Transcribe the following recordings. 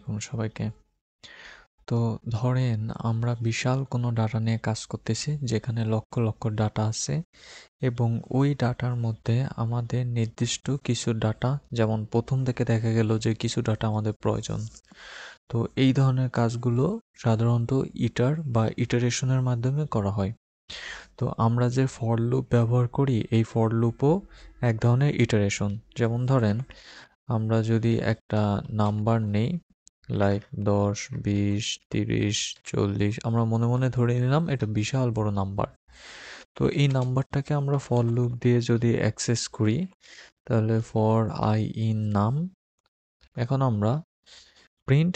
আলাইকুম সবাইকে। তো ধরেন আমরা বিশাল কোনো ডাটা নিয়ে কাজ করতেছি যেখানে লক্ষ লক্ষ ডাটা আছে এবং ওই ডাটার মধ্যে আমাদের নির্দিষ্ট কিছু ডাটা যেমন প্রথম থেকে দেখা গেল যে কিছু ডাটা আমাদের প্রয়োজন। তো এই ধরনের কাজগুলো সাধারণত ইটার বা ইটারেশনের মাধ্যমে করা হয়। তো আমরা যে ফর লুপ ব্যবহার করি এই ফর লুপও এক ধরনের ইটারেশন। যেমন ধরেন আমরা যদি একটা নাম্বার নেই লাইক 10, 20, 30, 40 আমরা মনে মনে ধরে নিলাম এটা বিশাল বড় নাম্বার। তো এই নাম্বারটাকে আমরা ফর লুপ দিয়ে যদি অ্যাক্সেস করি তাহলে ফর আই ইন নাম, এখন আমরা প্রিন্ট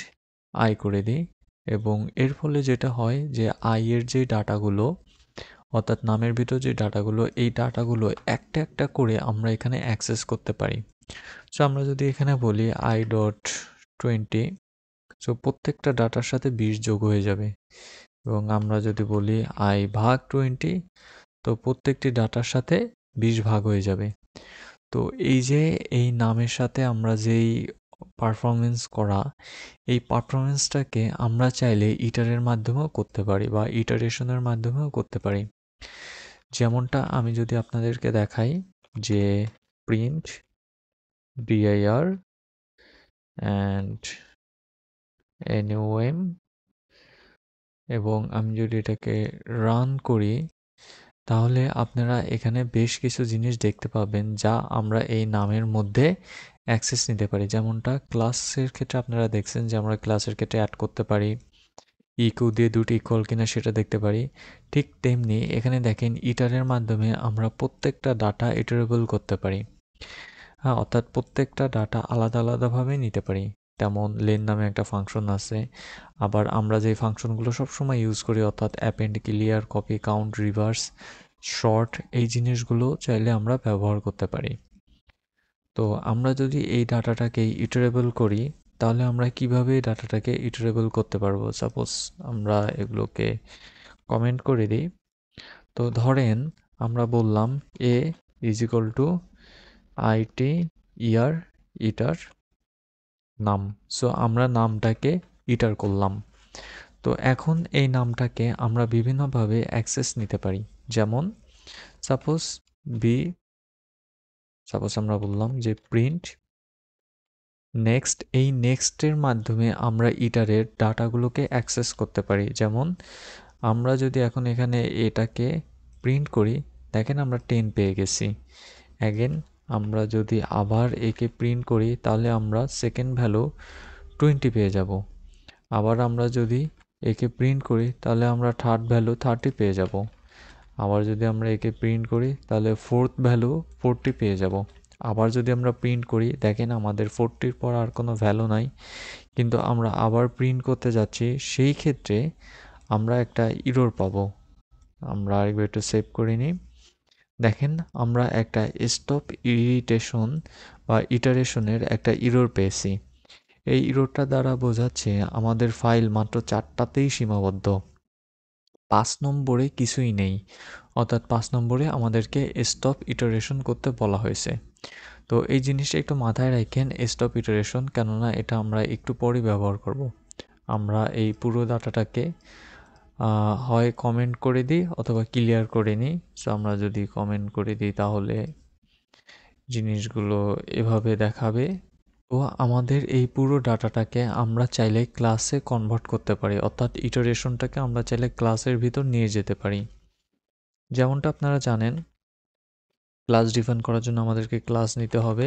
আই করে দিই এবং এর ফলে যেটা হয় যে আই এর যে ডাটাগুলো অর্থাৎ নামের ভিতর যে ডাটাগুলো এই ডাটাগুলো একটা একটা করে আমরা এখানে অ্যাক্সেস করতে পারি। সো আমরা যদি এখানে বলি আই ডট 20, সো প্রত্যেকটা ডাটার সাথে 20 যোগ হয়ে যাবে এবং আমরা যদি বলি আই ভাগ 20, তো প্রত্যেকটি ডাটার সাথে 20 ভাগ হয়ে যাবে। তো এই যে এই নামের সাথে আমরা যেই পারফরমেন্স করা এই পারফরমেন্সটাকে আমরা চাইলে ইটারের মাধ্যমেও করতে পারি বা ইটারেশনের মাধ্যমেও করতে পারি। যেমনটা আমি যদি আপনাদেরকে দেখাই যে প্রিন্ট dir and num এবং আমি যদি এটাকে রান করি তাহলে আপনারা এখানে বেশ কিছু জিনিস দেখতে পাবেন যা আমরা এই নামের মধ্যে অ্যাক্সেস নিতে পারি। যেমনটা ক্লাসের ক্ষেত্রে আপনারা দেখছেন যে আমরা ক্লাসের ক্ষেত্রে অ্যাড করতে পারি, ইকো দিয়ে দুটি ইকুয়াল কিনা সেটা দেখতে পারি। ঠিক তেমনি এখানে দেখেন ইটারের মাধ্যমে আমরা প্রত্যেকটা ডাটা ইটারেবল করতে পারি। হ্যাঁ, অর্থাৎ প্রত্যেকটা ডাটা আলাদা আলাদাভাবে নিতে পারি। তেমন লেন নামে একটা ফাংশন আছে। আবার আমরা যে ফাংশনগুলো সবসময় ইউজ করি অর্থাৎ append, clear, copy, count, reverse, sort এই জিনিসগুলো চাইলে আমরা ব্যবহার করতে পারি। তো আমরা যদি এই ডাটাটাকে ইটারেবল করি তাহলে আমরা কিভাবে এই ডাটাটাকে ইটারেবল করতে পারবো? সাপোজ আমরা এগুলোকে কমেন্ট করে দিই। তো ধরেন আমরা বললাম a is equal to it ইয়ার ইটার নাম। সো আমরা নামটাকে ইটার করলাম। তো এখন এই নামটাকে আমরা বিভিন্নভাবে অ্যাক্সেস নিতে পারি। যেমন সাপোজ বি সাপোজ আমরা বললাম যে প্রিন্ট নেক্সট, এই নেক্সটের মাধ্যমে আমরা ইটারের ডাটাগুলোকে অ্যাক্সেস করতে পারি। যেমন আমরা যদি এখন এখানে এটাকে প্রিন্ট করি দেখেন আমরা 10 পেয়ে গেছি। অ্যাগেন আমরা যদি আবার একে প্রিন্ট করি তাহলে আমরা সেকেন্ড ভ্যালু 20 পেয়ে যাব। আবার আমরা যদি একে প্রিন্ট করি তাহলে আমরা থার্ড ভ্যালু 30 পেয়ে যাব। আবার যদি আমরা একে প্রিন্ট করি তাহলে ফোর্থ ভ্যালু 40 পেয়ে যাব। আবার যদি আমরা প্রিন্ট করি দেখেন আমাদের 40-র পর আর কোনো ভ্যালু নাই, কিন্তু আমরা আবার প্রিন্ট করতে যাচ্ছি সেই ক্ষেত্রে আমরা একটা ইরর পাবো। আমরা আরেকবার একটু সেভ করে নিই। দেখেন আমরা একটা স্টপ ইরিটেশন বা ইটারেশনের একটা ইরর পেয়েছি। এই ইররটা দ্বারা বোঝাচ্ছে আমাদের ফাইল মাত্র 4টাতেই সীমাবদ্ধ, 5 নম্বরে কিছুই নেই। অর্থাৎ 5 নম্বরে আমাদেরকে স্টপ ইটারেশন করতে বলা হয়েছে। তো এই জিনিসটা একটু মাথায় রাখেন, স্টপ ইটারেশন, কেননা এটা আমরা একটু পরে ব্যবহার করব। আমরা এই পুরো ডাটাটাকে হয় কমেন্ট করে দিই অথবা ক্লিয়ার করে নিই। সো আমরা যদি কমেন্ট করে দিই তাহলে জিনিসগুলো এভাবে দেখাবে। তো আমাদের এই পুরো ডাটাটাকে আমরা চাইলে ক্লাসে কনভার্ট করতে পারি, অর্থাৎ ইটারেশনটাকে আমরা চাইলে ক্লাসের ভিতর নিয়ে যেতে পারি। যেমনটা আপনারা জানেন ক্লাস ডিফাইন করার জন্য আমাদেরকে ক্লাস নিতে হবে,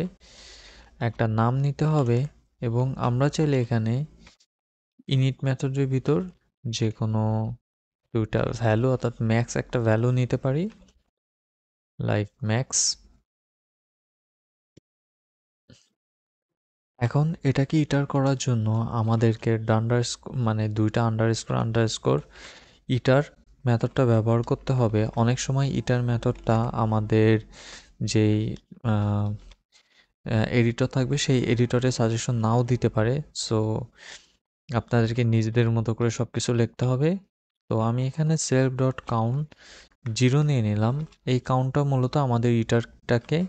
একটা নাম নিতে হবে এবং আমরা চাইলে এখানে ইনিট মেথডের ভিতর যে কোনো দুইটা ভ্যালু অর্থাৎ ম্যাক্স একটা ভ্যালু নিতে পারি লাইক ম্যাক্স। এখন এটাকে ইটার করার জন্য আমাদেরকে মানে দুইটা আন্ডারস্কোর ইটার মেথডটা ব্যবহার করতে হবে। অনেক সময় ইটার মেথডটা আমাদের যেই এডিটর থাকবে সেই এডিটরে সাজেশন নাও দিতে পারে। সো আপনাদেরকে নিজেদের মতো করে সব কিছু লিখতে হবে। তো আমি এখানে self.count 0 নিয়ে নিলাম। এই কাউন্টটা মূলত আমাদের ইটারটাকে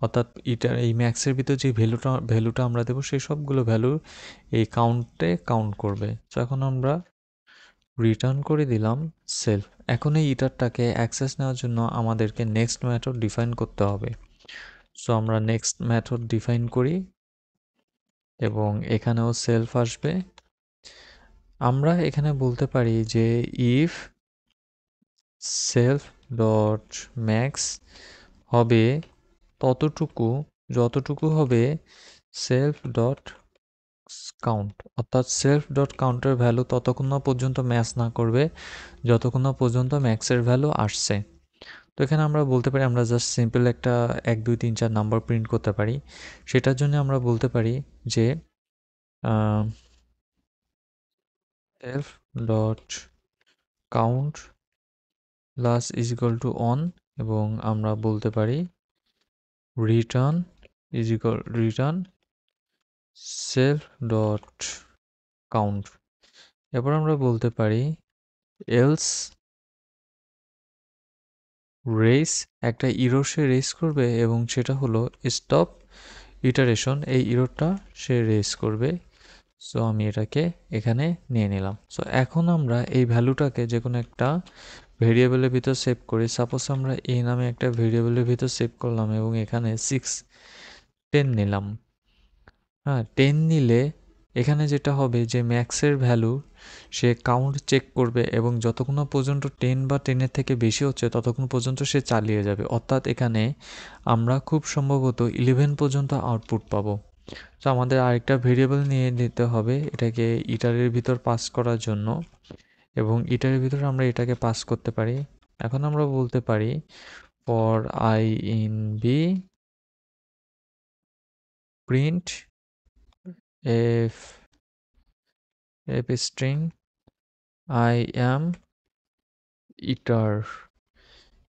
অর্থাৎ ইটার এই ম্যাক্সের ভিতর যে ভ্যালুটা আমরা দেবো সেই সবগুলো ভ্যালু এই কাউন্টে কাউন্ট করবে। তো এখন আমরা রিটার্ন করে দিলাম সেলফ। এখন এই ইটারটাকে অ্যাক্সেস নেওয়ার জন্য আমাদেরকে নেক্সট মেথড ডিফাইন করতে হবে। সো আমরা নেক্সট মেথড ডিফাইন করি এবং এখানেও সেলফ আসবে। আমরা এখানে বলতে পারি যে ইফ সেলফ ডট ম্যাক্স হবে ততটুকু যতটুকু হবে সেলফ ডট কাউন্ট, অর্থাৎ সেলফ ডট কাউন্টের ভ্যালু ততক্ষণ না পর্যন্ত ম্যাচ না করবে যতক্ষণ না পর্যন্ত ম্যাক্সের ভ্যালু আসছে। তো এখানে আমরা বলতে পারি আমরা জাস্ট সিম্পল একটা 1 2 3 4 নাম্বার প্রিন্ট করতে পারি। সেটার জন্য আমরা বলতে পারি যে self dot count plus is equal to on এবং আমরা বলতে পারি return is equal return self dot count. এরপর আমরা বলতে পারি এলস রেস একটা ইরর সে রেস করবে এবং সেটা হলো স্টপ ইটারেশন, এই ইররটা সে রেস করবে। সো আমি এটাকে এখানে নিয়ে নিলাম। সো এখন আমরা এই ভ্যালুটাকে যে কোনো একটা ভেরিয়েবলের ভিতর সেভ করি। সাপোজ আমরা এই নামে একটা ভেরিয়েবলের ভিতর সেভ করলাম এবং এখানে 10 নিলাম। হ্যাঁ, 10 নিলে এখানে যেটা হবে যে ম্যাক্সের ভ্যালু সে কাউন্ট চেক করবে এবং যতক্ষণ না পর্যন্ত 10 বা 10-এর থেকে বেশি হচ্ছে ততক্ষণ পর্যন্ত সে চালিয়ে যাবে। অর্থাৎ এখানে আমরা খুব সম্ভবত 11 পর্যন্ত আউটপুট পাবো। তো আমাদের আরেকটা ভেরিয়েবল নিয়ে নিতে হবে এটাকে ইটারের ভিতর পাস করার জন্য এবং ইটারের ভিতর আমরা এটাকে পাস করতে পারি। এখন আমরা বলতে পারি for I in B print if string I am iter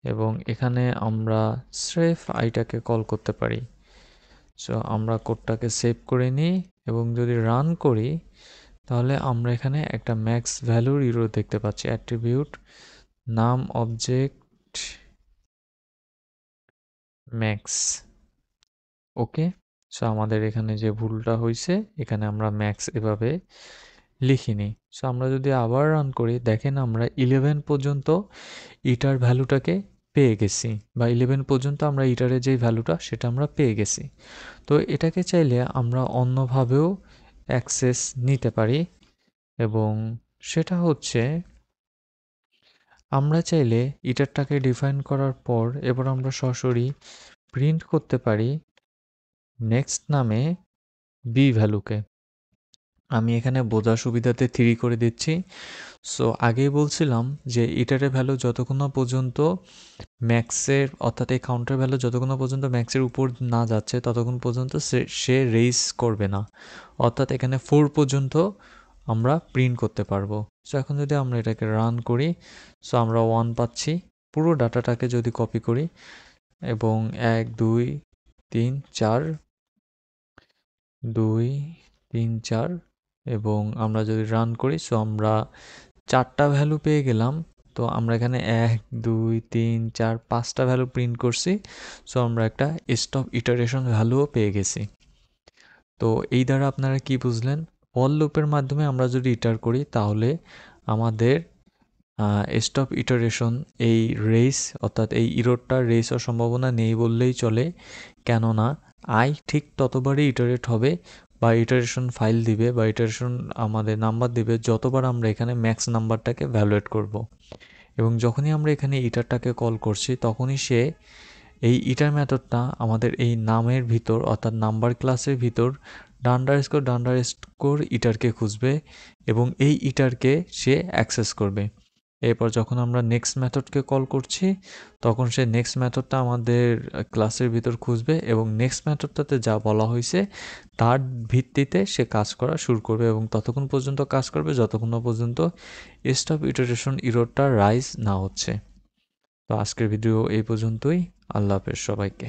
এবং এখানে আমরা স্রেফ আইটাকে কল করতে পারি। সো আমরা কোডটাকে সেভ করে নিই এবং যদি রান করি তাহলে আমরা এখানে একটা ম্যাক্স ভ্যালুর ইরো দেখতে পাচ্ছি। অ্যাট্রিবিউট নাম অবজেক্ট ম্যাক্স। ওকে, সো আমাদের এখানে যে ভুলটা হয়েছে এখানে আমরা ম্যাক্স এভাবে লিখিনি। সো আমরা যদি আবার রান করি দেখেন আমরা 11 পর্যন্ত ইটার ভ্যালুটাকে পেয়ে গেছি বা 11 পর্যন্ত আমরা ইটারের যে ভ্যালুটা সেটা আমরা পেয়ে গেছি। তো এটাকে চাইলে আমরা অন্যভাবেও অ্যাক্সেস নিতে পারি এবং সেটা হচ্ছে আমরা চাইলে ইটারটাকে ডিফাইন করার পর এবার আমরা সরাসরি প্রিন্ট করতে পারি নেক্সট নামে বি ভ্যালুকে। আমি এখানে বোঝার সুবিধাতে 3 করে দিচ্ছি। সো আগেই বলছিলাম যে ইটারের ভ্যালু যতক্ষণ না পর্যন্ত ম্যাক্সের অর্থাৎ এই কাউন্টার ভ্যালু যতক্ষণ না পর্যন্ত ম্যাক্সের উপর না যাচ্ছে ততক্ষণ পর্যন্ত সে রেইজ করবে না। অর্থাৎ এখানে 4 পর্যন্ত আমরা প্রিন্ট করতে পারবো। সো এখন যদি আমরা এটাকে রান করি সো আমরা 1 পাচ্ছি। পুরো ডাটাটাকে যদি কপি করি এবং 1 2 3 4 2 3 4 এবং আমরা যদি রান করি সো আমরা 4টা ভ্যালু পেয়ে গেলাম। তো আমরা এখানে 1 2 3 4 5টা ভ্যালু প্রিন্ট করছি। সো আমরা একটা স্টপ ইটারেশন ভ্যালুও পেয়ে গেছি। তো এই দ্বারা আপনারা কি বুঝলেন? ফর লুপের মাধ্যমে আমরা যদি ইটার করি তাহলে আমাদের স্টপ ইটারেশন এই রেস অর্থাৎ এই ইরোরটার রেস হওয়ার সম্ভাবনা নেই বললেই চলে। কেননা আই ঠিক ততবারই ইটারেট হবে বা ইটারেশন ফাইল দিবে বা ইটারেশন আমাদের নাম্বার দিবে যতবার আমরা এখানে ম্যাক্স নাম্বারটাকে ভ্যালুয়েট করব। এবং যখনই আমরা এখানে ইটারটাকে কল করছি তখনই সে এই ইটার মেথডটা আমাদের এই নামের ভিতর অর্থাৎ নাম্বার ক্লাসের ভিতর ডান্ডারস্কোর ইটারকে খুঁজবে এবং এই ইটারকে সে অ্যাক্সেস করবে। এরপর যখন আমরা নেক্সট মেথডকে কল করছি তখন সে নেক্সট মেথডটা আমাদের ক্লাসের ভিতর খুঁজবে এবং নেক্সট মেথডটাতে যা বলা হয়েছে তার ভিত্তিতে সে কাজ করা শুরু করবে এবং ততক্ষণ পর্যন্ত কাজ করবে যতক্ষণ না পর্যন্ত স্টপ ইটারেশন ইররটা রাইজ না হচ্ছে। তো আজকের ভিডিও এই পর্যন্তই। আল্লাহ হাফেজ সবাইকে।